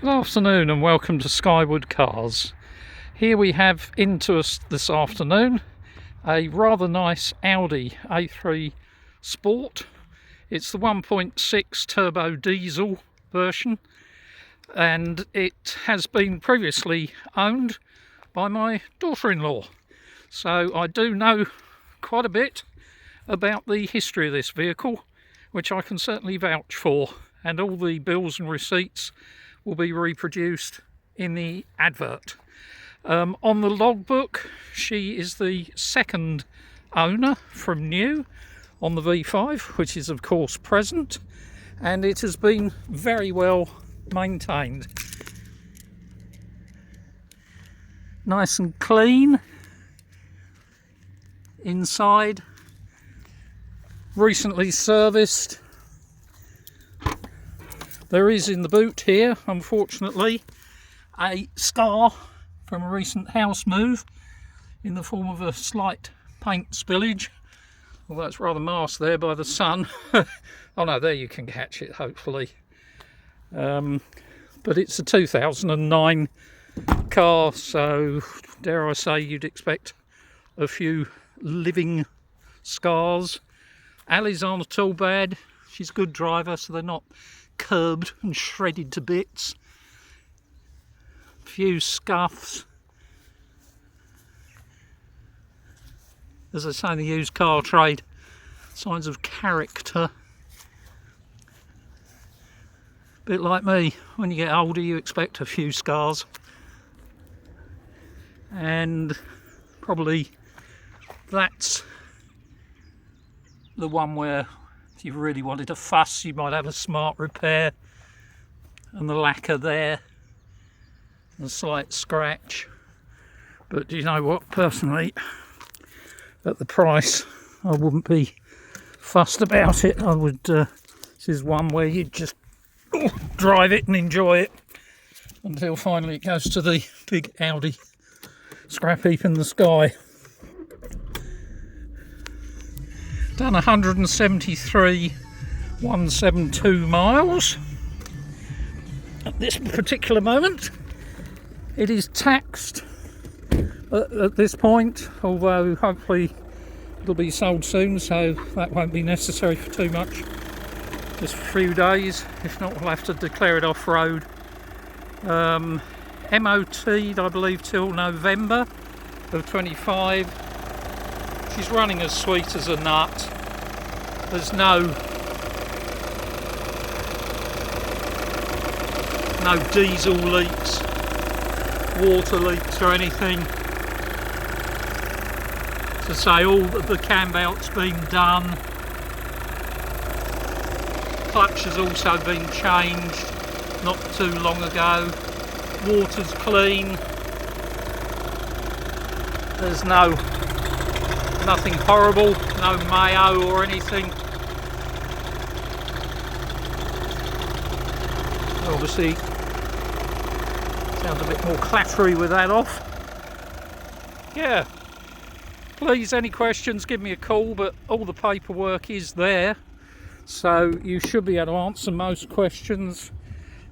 Good afternoon and welcome to Skyward Cars. Here we have into us this afternoon a rather nice Audi A3 Sport. It's the 1.6 turbo diesel version, and it has been previously owned by my daughter-in-law. So I do know quite a bit about the history of this vehicle, which I can certainly vouch for, and all the bills and receipts will be reproduced in the advert. On the logbook, she is the second owner from new on the V5, which is of course present, and it has been very well maintained. Nice and clean inside, recently serviced. There is in the boot here, unfortunately, a scar from a recent house move in the form of a slight paint spillage, although it's rather masked there by the sun. Oh no, there you can catch it, hopefully. But it's a 2009 car, so dare I say you'd expect a few living scars. Ali's aren't at all bad. She's a good driver, so they're not curbed and shredded to bits. A few scuffs. As I say, in the used car trade, signs of character. A bit like me, when you get older you expect a few scars. And probably that's the one where if you really wanted to fuss, you might have a smart repair, and the lacquer there, a slight scratch. But do you know what, personally, at the price, I wouldn't be fussed about it. I would, this is one where you just drive it and enjoy it until finally it goes to the big Audi scrap heap in the sky. Done 173,172 miles at this particular moment. It is taxed at this point, although hopefully it'll be sold soon, so that won't be necessary for too much. Just a few days, if not we'll have to declare it off-road. MOT'd, I believe, till November of 25. She's running as sweet as a nut. There's no diesel leaks, water leaks or anything. To say, all of the cambelt's been done. Clutch has also been changed not too long ago. Water's clean. There's nothing horrible, no mayo or anything. Obviously, sounds a bit more clattery with that off. Yeah, please, any questions, give me a call, but all the paperwork is there, so you should be able to answer most questions.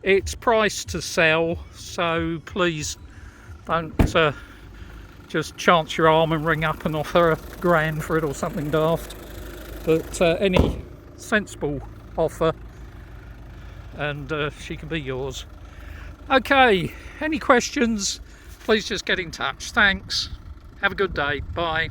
It's priced to sell, so please don't just chance your arm and ring up and offer £1,000 for it or something daft. But any sensible offer and she can be yours. Okay, any questions, please just get in touch. Thanks, have a good day, bye.